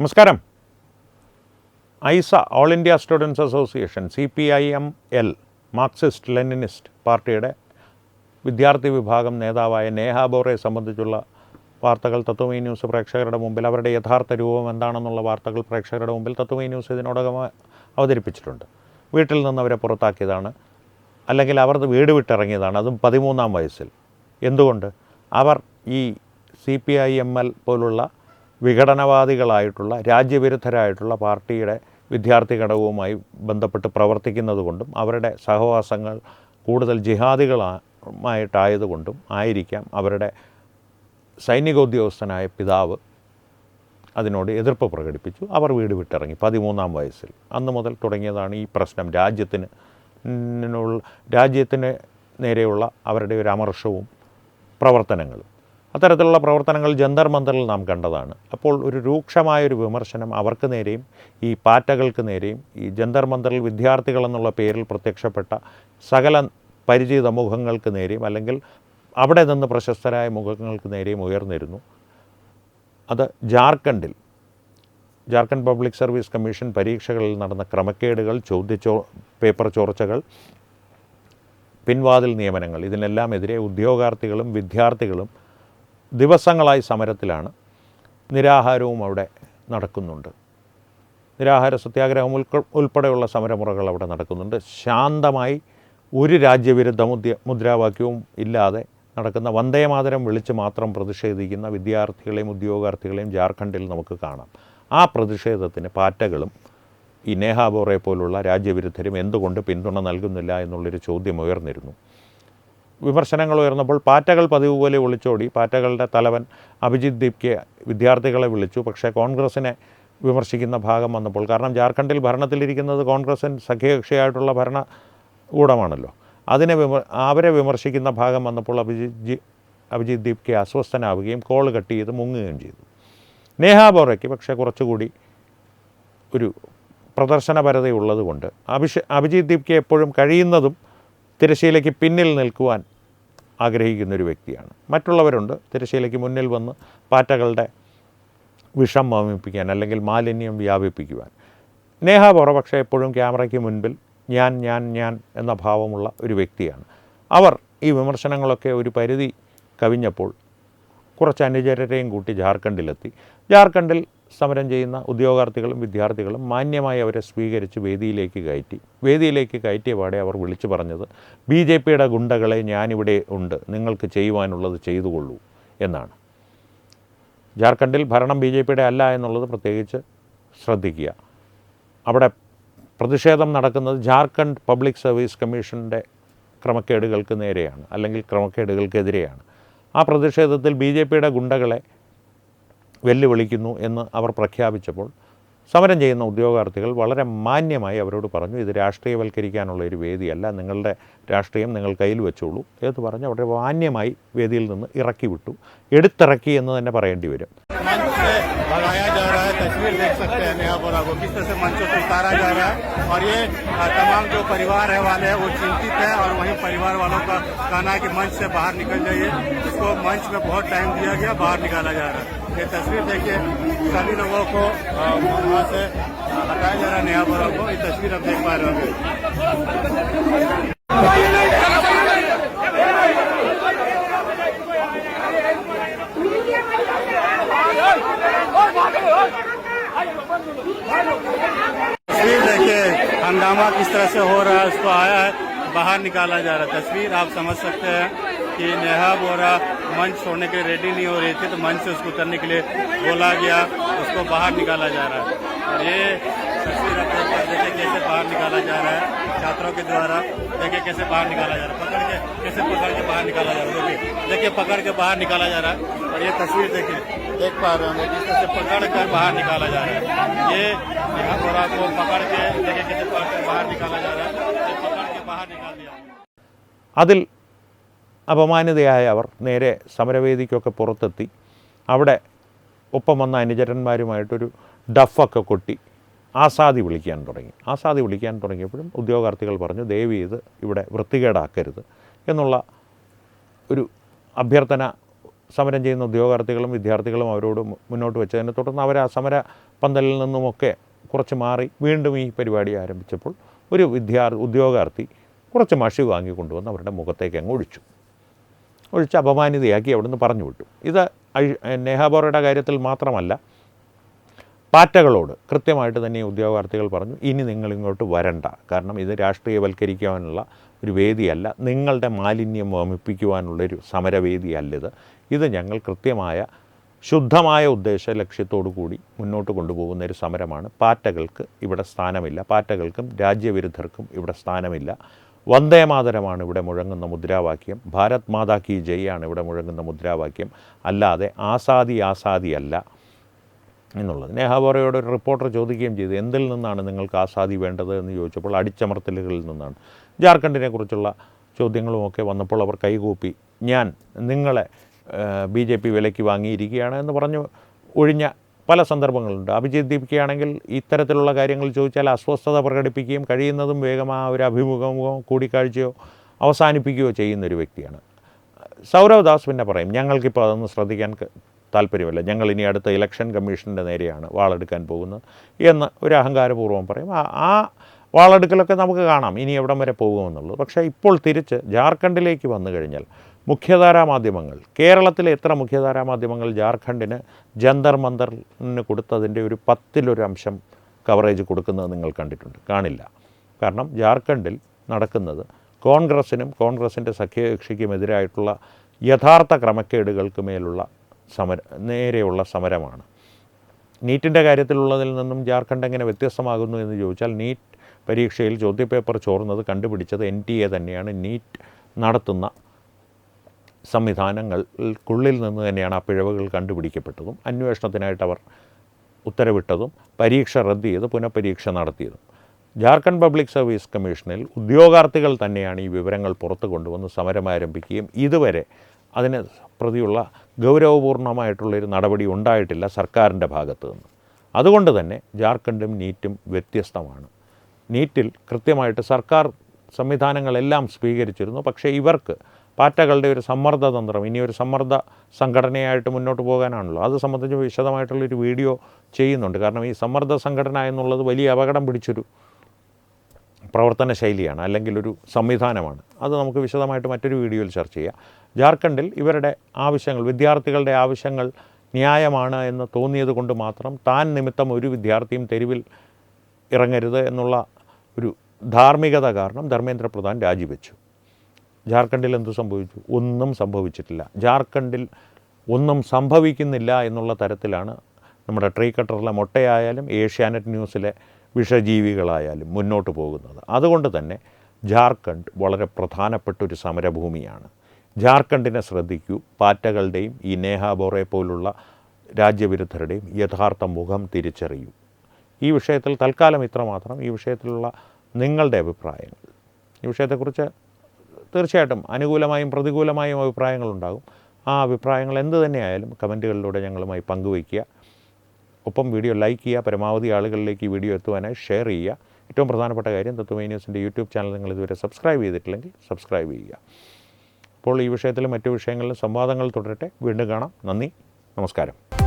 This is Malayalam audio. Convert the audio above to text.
നമസ്കാരം. AISA all India students association CPIML Marxist Leninist പാർട്ടിയുടെ വിദ്യാർത്ഥി വിഭാഗം നേതാവായ നേഹ ബോറയെ സംബന്ധിച്ചുള്ള വാർത്തകൾ തത്വമയി ന്യൂസ് പ്രേക്ഷകരുടെ മുമ്പിൽ, അവരുടെ യഥാർത്ഥ രൂപം എന്താണെന്നുള്ള വാർത്തകൾ പ്രേക്ഷകരുടെ മുമ്പിൽ തത്വമയി ന്യൂസ് ഇതിനോടകം അവതരിപ്പിച്ചിട്ടുണ്ട്. വീട്ടിൽ നിന്ന് അവരെ പുറത്താക്കിയതാണ്, അല്ലെങ്കിൽ അവർ വീട് വിട്ടിറങ്ങിയതാണ്, അതും 13-ാം വയസ്സിൽ. എന്തുകൊണ്ട്? അവർ ഈ CPIML പോലുള്ള വിഘടനവാദികളായിട്ടുള്ള രാജ്യവിരുദ്ധരായിട്ടുള്ള പാർട്ടിയുടെ വിദ്യാർത്ഥി ഘടകവുമായി ബന്ധപ്പെട്ട് പ്രവർത്തിക്കുന്നത് കൊണ്ടും അവരുടെ സഹവാസങ്ങൾ കൂടുതൽ ജിഹാദികളായിട്ടായതുകൊണ്ടും ആയിരിക്കാം അവരുടെ സൈനികോദ്യോഗസ്ഥനായ പിതാവ് അതിനോട് എതിർപ്പ് പ്രകടിപ്പിച്ചു. അവർ വീട് വിട്ടിറങ്ങി 13-ാം വയസ്സിൽ. അന്ന് മുതൽ തുടങ്ങിയതാണ് ഈ പ്രശ്നം. രാജ്യത്തിന് നേരെയുള്ള അവരുടെ ഒരു അമർഷവും പ്രവർത്തനങ്ങളും. അത്തരത്തിലുള്ള പ്രവർത്തനങ്ങൾ ജന്തർ മന്ദറിൽ നാം കണ്ടതാണ്. അപ്പോൾ ഒരു രൂക്ഷമായൊരു വിമർശനം അവർക്ക് നേരെയും ഈ പാറ്റകൾക്ക് നേരെയും ഈ ജന്തർ മന്ദറിൽ വിദ്യാർത്ഥികളെന്നുള്ള പേരിൽ പ്രത്യക്ഷപ്പെട്ട സകല പരിചിത മുഖങ്ങൾക്ക് നേരെയും, അല്ലെങ്കിൽ അവിടെ നിന്ന് പ്രശസ്തരായ മുഖങ്ങൾക്ക് നേരെയും ഉയർന്നിരുന്നു. അത് ജാർഖണ്ഡ് പബ്ലിക് സർവീസ് കമ്മീഷൻ പരീക്ഷകളിൽ നടന്ന ക്രമക്കേടുകൾ, പേപ്പർ ചോർച്ചകൾ, പിൻവാതിൽ നിയമനങ്ങൾ, ഇതിനെല്ലാമെതിരെ ഉദ്യോഗാർത്ഥികളും വിദ്യാർത്ഥികളും ദിവസങ്ങളായി സമരത്തിലാണ്. നിരാഹാരവും അവിടെ നടക്കുന്നുണ്ട്. നിരാഹാര സത്യാഗ്രഹം ഉൾപ്പെടെയുള്ള സമരമുറകൾ അവിടെ നടക്കുന്നുണ്ട്. ശാന്തമായി ഒരു രാജ്യവിരുദ്ധ മുദ്രാവാക്യവും ഇല്ലാതെ നടക്കുന്ന വന്ദേമാതരം വിളിച്ച് മാത്രം പ്രതിഷേധിക്കുന്ന വിദ്യാർത്ഥികളെയും ഉദ്യോഗാർത്ഥികളെയും ജാർഖണ്ഡിൽ നമുക്ക് കാണാം. ആ പ്രതിഷേധത്തിന് പാറ്റകളും ഈ നേഹ ബോറയെ പോലുള്ള രാജ്യവിരുദ്ധരും എന്തുകൊണ്ട് പിന്തുണ നൽകുന്നില്ല എന്നുള്ളൊരു ചോദ്യം ഉയർന്നിരുന്നു. വിമർശനങ്ങൾ ഉയർന്നപ്പോൾ പാറ്റകൾ പതിവ് പോലെ ഒളിച്ചോടി. പാറ്റകളുടെ തലവൻ അഭിജിത് ദീപ്കെ വിദ്യാർത്ഥികളെ വിളിച്ചു. പക്ഷേ കോൺഗ്രസിനെ വിമർശിക്കുന്ന ഭാഗം വന്നപ്പോൾ, കാരണം ജാർഖണ്ഡിൽ ഭരണത്തിലിരിക്കുന്നത് കോൺഗ്രസിന് സഖ്യകക്ഷിയായിട്ടുള്ള ഭരണകൂടമാണല്ലോ, അവരെ വിമർശിക്കുന്ന ഭാഗം വന്നപ്പോൾ അഭിജിത് ദീപ്കെ അസ്വസ്ഥനാവുകയും കോൾ കട്ട് ചെയ്ത് മുങ്ങുകയും ചെയ്തു. നേഹ ബോറയ്ക്ക് പക്ഷേ കുറച്ചുകൂടി ഒരു പ്രദർശനപരതയുള്ളത് കൊണ്ട് അഭിജിത് ദീപ്കെ എപ്പോഴും കഴിയുന്നതും തിരശ്ശീലയ്ക്ക് പിന്നിൽ നിൽക്കുവാൻ ആഗ്രഹിക്കുന്നൊരു വ്യക്തിയാണ്. മറ്റുള്ളവരുണ്ട് തിരശ്ശീലയ്ക്ക് മുന്നിൽ വന്ന് പാറ്റകളുടെ വിഷം വമിപ്പിക്കാൻ അല്ലെങ്കിൽ മാലിന്യം വ്യാപിപ്പിക്കുവാൻ. നേഹ ബോറ പക്ഷേ എപ്പോഴും ക്യാമറയ്ക്ക് മുൻപിൽ ഞാൻ എന്ന ഭാവമുള്ള ഒരു വ്യക്തിയാണ്. അവർ ഈ വിമർശനങ്ങളൊക്കെ ഒരു പരിധി കവിഞ്ഞപ്പോൾ കുറച്ച് അനുചരരെയും കൂട്ടി ജാർഖണ്ഡിലെത്തി. ജാർഖണ്ഡിൽ സമരം ചെയ്യുന്ന ഉദ്യോഗാർത്ഥികളും വിദ്യാർത്ഥികളും മാന്യമായി അവരെ സ്വീകരിച്ച് വേദിയിലേക്ക് കയറ്റിയ പാടെ അവർ വിളിച്ചു പറഞ്ഞത്, BJPയുടെ ഗുണ്ടകളെ ഞാനിവിടെ ഉണ്ട്, നിങ്ങൾക്ക് ചെയ്യുവാനുള്ളത് ചെയ്തുകൊള്ളൂ എന്നാണ്. ജാർഖണ്ഡിൽ ഭരണം BJPയുടെ അല്ല എന്നുള്ളത് പ്രത്യേകിച്ച് ശ്രദ്ധിക്കുക. അവിടെ പ്രതിഷേധം നടക്കുന്നത് ജാർഖണ്ഡ് പബ്ലിക് സർവീസ് കമ്മീഷൻ്റെ ക്രമക്കേടുകൾക്ക് നേരെയാണ്, അല്ലെങ്കിൽ ക്രമക്കേടുകൾക്കെതിരെയാണ്. ആ പ്രതിഷേധത്തിൽ BJPയുടെ ഗുണ്ടകളെ വെല്ലുവിളിക്കുന്നു എന്ന് അവർ പ്രഖ്യാപിച്ചപ്പോൾ സമരം ചെയ്യുന്ന ഉദ്യോഗാർത്ഥികൾ വളരെ മാന്യമായി അവരോട് പറഞ്ഞു, ഇത് രാഷ്ട്രീയവൽക്കരിക്കാനുള്ള ഒരു വേദിയല്ല, നിങ്ങളുടെ രാഷ്ട്രീയം നിങ്ങൾ കയ്യിൽ വെച്ചോളൂ എന്ന് പറഞ്ഞ് വളരെ മാന്യമായി വേദിയിൽ നിന്ന് ഇറക്കി വിട്ടു. എടുത്തിറക്കി എന്ന് തന്നെ പറയേണ്ടി വരും. तस्वीर देख सकते हैं नेहा बोरा को किस तरह से मंचों से उतारा जा रहा है, और ये तमाम जो परिवार है वाले हैं वो चिंतित है, और वहीं परिवार वालों का कहना है कि मंच से बाहर निकल जाइए। इसको मंच में बहुत टाइम दिया गया, बाहर निकाला जा रहा है। ये तस्वीर देखिए, सभी लोगों को वहाँ से हटाया जा रहा है नेहा बोरा को। ये तस्वीर आप देख पा रहे होंगे। तस्वीर देखिए, हंगामा किस तरह से हो रहा है, उसको आया है बाहर निकाला जा रहा है। तस्वीर आप समझ सकते हैं कि नेहा बोरा मंच छोड़ने के लिए रेडी नहीं हो रही थी, तो मंच से उसको उतरने के लिए बोला गया, उसको बाहर निकाला जा रहा है। और ये तस्वीर आप देखिए कैसे बाहर निकाला जा रहा है छात्रों के द्वारा। देखिए कैसे बाहर निकाला जा रहा है, पकड़ के बाहर निकाला जा रहा है। देखिए पकड़ के बाहर निकाला जा रहा है। और ये तस्वीर देखिए, देख पा रहे होंगे किस तरह से पकड़ कर बाहर निकाला जा रहा है। ये नेहा बोरा को पकड़ के देखिए कैसे पकड़ कर बाहर निकाला जा रहा है। पकड़ के बाहर निकाल दिया। അതിൽ അപമാനിതയായ അവർ നേരെ സമരവേദിക്കൊക്കെ പുറത്തെത്തി. അവിടെ ഒപ്പം വന്ന അനുചരന്മാരുമായിട്ടൊരു ഡഫൊക്കെ കൊട്ടി ആസാദി വിളിക്കാൻ തുടങ്ങിയപ്പോഴും ഉദ്യോഗാർത്ഥികൾ പറഞ്ഞു, ദയവ് ചെയ്ത് ഇവിടെ വൃത്തികേടാക്കരുത് എന്നുള്ള ഒരു അഭ്യർത്ഥന സമരം ചെയ്യുന്ന ഉദ്യോഗാർത്ഥികളും വിദ്യാർത്ഥികളും അവരോട് മുന്നോട്ട് വെച്ചതിനെ തുടർന്ന് അവർ ആ സമര പന്തലിൽ നിന്നുമൊക്കെ കുറച്ച് മാറി വീണ്ടും ഈ പരിപാടി ആരംഭിച്ചപ്പോൾ ഒരു ഉദ്യോഗാർത്ഥി കുറച്ച് മഷി വാങ്ങിക്കൊണ്ടുവന്ന് അവരുടെ മുഖത്തേക്ക് അങ്ങ് ഒഴിച്ച് അപമാനിതയാക്കി അവിടുന്ന് പറഞ്ഞു വിട്ടു. ഇത് നേഹ ബോറയുടെ കാര്യത്തിൽ മാത്രമല്ല, പാറ്റകളോട് കൃത്യമായിട്ട് തന്നെ ഈ ഉദ്യോഗാർത്ഥികൾ പറഞ്ഞു, ഇനി നിങ്ങളിങ്ങോട്ട് വരണ്ട, കാരണം ഇത് രാഷ്ട്രീയവൽക്കരിക്കാനുള്ള ഒരു വേദിയല്ല, നിങ്ങളുടെ മാലിന്യം വമിപ്പിക്കുവാനുള്ളൊരു സമരവേദിയല്ലിത്. ഇത് ഞങ്ങൾ കൃത്യമായ ശുദ്ധമായ ഉദ്ദേശ ലക്ഷ്യത്തോടു കൂടി മുന്നോട്ട് കൊണ്ടുപോകുന്ന ഒരു സമരമാണ്. പാറ്റകൾക്ക് ഇവിടെ സ്ഥാനമില്ല, പാറ്റകൾക്കും രാജ്യവിരുദ്ധർക്കും ഇവിടെ സ്ഥാനമില്ല. വന്ദേ മാതരമാണ് ഇവിടെ മുഴങ്ങുന്ന മുദ്രാവാക്യം, ഭാരത് മാതാ കി ജയ് ആണ് ഇവിടെ മുഴങ്ങുന്ന മുദ്രാവാക്യം, അല്ലാതെ ആസാദി അല്ല എന്നുള്ളത്. നേഹ ബോറയോട് ഒരു റിപ്പോർട്ടർ ചോദിക്കുകയും ചെയ്തു, എന്തിൽ നിന്നാണ് നിങ്ങൾക്ക് ആസാദി വേണ്ടത് എന്ന് ചോദിച്ചപ്പോൾ അടിച്ചമർത്തലുകളിൽ നിന്നാണ്. ജാർഖണ്ഡിനെ കുറിച്ചുള്ള ചോദ്യങ്ങളുമൊക്കെ വന്നപ്പോൾ അവർ കൈകൂപ്പി, ഞാൻ നിങ്ങളെ BJP വിലയ്ക്ക് വാങ്ങിയിരിക്കുകയാണ് എന്ന് പറഞ്ഞു ഒഴിഞ്ഞ പല സന്ദർഭങ്ങളുണ്ട്. അഭിജിത്ത് ദീപ്കയാണെങ്കിൽ ഇത്തരത്തിലുള്ള കാര്യങ്ങൾ ചോദിച്ചാൽ അസ്വസ്ഥത പ്രകടിപ്പിക്കുകയും കഴിയുന്നതും വേഗം ആ ഒരു അഭിമുഖമോ കൂടിക്കാഴ്ചയോ അവസാനിപ്പിക്കുകയോ ചെയ്യുന്നൊരു വ്യക്തിയാണ്. സൗരവ് ദാസ് പിന്നെ പറയും, ഞങ്ങൾക്കിപ്പോൾ അതൊന്നും ശ്രദ്ധിക്കാൻ താല്പര്യമില്ല, ഞങ്ങൾ ഇനി അടുത്ത ഇലക്ഷൻ കമ്മീഷൻ്റെ നേരെയാണ് വാളെടുക്കാൻ പോകുന്നത് എന്ന് ഒരു അഹങ്കാരപൂർവ്വം പറയും. ആ വാളെടുക്കലൊക്കെ നമുക്ക് കാണാം ഇനി എവിടം വരെ പോകുമെന്നുള്ളത്. പക്ഷേ ഇപ്പോൾ തിരിച്ച് ജാർഖണ്ഡിലേക്ക് വന്നു കഴിഞ്ഞാൽ മുഖ്യധാരാ മാധ്യമങ്ങൾ, കേരളത്തിലെ എത്ര മുഖ്യധാരാ മാധ്യമങ്ങൾ ജാർഖണ്ഡിന് ജന്തർ മന്ദറിന് കൊടുത്തതിൻ്റെ ഒരു 10% കവറേജ് കൊടുക്കുന്നത് നിങ്ങൾ കണ്ടിട്ടുണ്ട്? കാണില്ല. കാരണം ജാർഖണ്ഡിൽ നടക്കുന്നത് കോൺഗ്രസ്സിനും കോൺഗ്രസിൻ്റെ സഖ്യകക്ഷിക്കുമെതിരായിട്ടുള്ള യഥാർത്ഥ ക്രമക്കേടുകൾക്ക് മേലുള്ള നേരെയുള്ള സമരമാണ്. നീറ്റിൻ്റെ കാര്യത്തിലുള്ളതിൽ നിന്നും ജാർഖണ്ഡ് എങ്ങനെ വ്യത്യസ്തമാകുന്നു എന്ന് ചോദിച്ചാൽ, നീറ്റ് പരീക്ഷയിൽ ചോദ്യപേപ്പർ ചോർന്നത് കണ്ടുപിടിച്ചത് NTA തന്നെയാണ്. നീറ്റ് നടത്തുന്ന സംവിധാനങ്ങൾക്കുള്ളിൽ നിന്ന് തന്നെയാണ് ആ പിഴവുകൾ കണ്ടുപിടിക്കപ്പെട്ടതും അന്വേഷണത്തിനായിട്ട് അവർ ഉത്തരവിട്ടതും പരീക്ഷ റദ്ദ് ചെയ്ത് പുനഃപരീക്ഷ നടത്തിയതും. ജാർഖണ്ഡ് പബ്ലിക് സർവീസ് കമ്മീഷനിൽ ഉദ്യോഗാർത്ഥികൾ തന്നെയാണ് ഈ വിവരങ്ങൾ പുറത്തു കൊണ്ടുവന്ന് സമരം ആരംഭിക്കുകയും ഇതുവരെ അതിന് പ്രതിയുള്ള ഗൗരവപൂർണമായിട്ടുള്ളൊരു നടപടി ഉണ്ടായിട്ടില്ല സർക്കാരിൻ്റെ ഭാഗത്തു നിന്ന്. അതുകൊണ്ട് തന്നെ ജാർഖണ്ഡും നീറ്റും വ്യത്യസ്തമാണ്. നീറ്റിൽ കൃത്യമായിട്ട് സർക്കാർ സംവിധാനങ്ങളെല്ലാം സ്വീകരിച്ചിരുന്നു. പക്ഷേ ഇവർക്ക് പാറ്റകളുടെ ഒരു സമ്മർദ്ദതന്ത്രം, ഇനിയൊരു സമ്മർദ്ദ സംഘടനയായിട്ട് മുന്നോട്ട് പോകാനാണല്ലോ. അത് സംബന്ധിച്ച് വിശദമായിട്ടുള്ളൊരു വീഡിയോ ചെയ്യുന്നുണ്ട്. കാരണം ഈ സമ്മർദ്ദ സംഘടന എന്നുള്ളത് വലിയ അപകടം പിടിച്ചൊരു പ്രവർത്തന ശൈലിയാണ്, അല്ലെങ്കിൽ ഒരു സംവിധാനമാണ്. അത് നമുക്ക് വിശദമായിട്ട് മറ്റൊരു വീഡിയോയിൽ ചർച്ച ചെയ്യാം. ജാർഖണ്ഡിൽ ഇവരുടെ ആവശ്യങ്ങൾ, വിദ്യാർത്ഥികളുടെ ആവശ്യങ്ങൾ ന്യായമാണ് എന്ന് തോന്നിയത് കൊണ്ട് മാത്രം താൻ നിമിത്തം ഒരു വിദ്യാർത്ഥിയും തെരുവിൽ ഇറങ്ങരുത് എന്നുള്ള ഒരു ധാർമ്മികത കാരണം ധർമ്മേന്ദ്ര പ്രധാൻ രാജിവെച്ചു. ജാർഖണ്ഡിൽ എന്തു സംഭവിച്ചു? ഒന്നും സംഭവിച്ചിട്ടില്ല. ജാർഖണ്ഡിൽ ഒന്നും സംഭവിക്കുന്നില്ല എന്നുള്ള തരത്തിലാണ് നമ്മുടെ ട്രീ കട്ടറിലെ മൊട്ടയായാലും ഏഷ്യാനെറ്റ് ന്യൂസിലെ വിഷജീവികളായാലും മുന്നോട്ട് പോകുന്നത്. അതുകൊണ്ട് തന്നെ ജാർഖണ്ഡ് വളരെ പ്രധാനപ്പെട്ടൊരു സമരഭൂമിയാണ്. ജാർഖണ്ഡിനെ ശ്രദ്ധിക്കൂ. പാറ്റകളുടെയും ഈ നേഹ ബോറെ പോലുള്ള രാജ്യവിരുദ്ധരുടെയും യഥാർത്ഥ മുഖം തിരിച്ചറിയൂ. ഈ വിഷയത്തിൽ തൽക്കാലം ഇത്രമാത്രം. ഈ വിഷയത്തിലുള്ള നിങ്ങളുടെ അഭിപ്രായങ്ങൾ, ഈ വിഷയത്തെക്കുറിച്ച് തീർച്ചയായിട്ടും അനുകൂലമായും പ്രതികൂലമായും അഭിപ്രായങ്ങളുണ്ടാകും. ആ അഭിപ്രായങ്ങൾ എന്ത് തന്നെയായാലും കമൻറ്റുകളിലൂടെ ഞങ്ങളുമായി പങ്കുവയ്ക്കുക. ഒപ്പം വീഡിയോ ലൈക്ക് ചെയ്യുക, പരമാവധി ആളുകളിലേക്ക് ഈ വീഡിയോ എത്തുവാനായി ഷെയർ ചെയ്യുക. ഏറ്റവും പ്രധാനപ്പെട്ട കാര്യം, തത്വമയി ന്യൂസിൻ്റെ യൂട്യൂബ് ചാനൽ നിങ്ങൾ ഇതുവരെ സബ്സ്ക്രൈബ് ചെയ്തിട്ടില്ലെങ്കിൽ സബ്സ്ക്രൈബ് ചെയ്യുക. അപ്പോൾ ഈ വിഷയത്തിലും മറ്റു വിഷയങ്ങളിലും സംവാദങ്ങൾ തുടരട്ടെ. വീണ്ടും കാണാം. നന്ദി, നമസ്കാരം.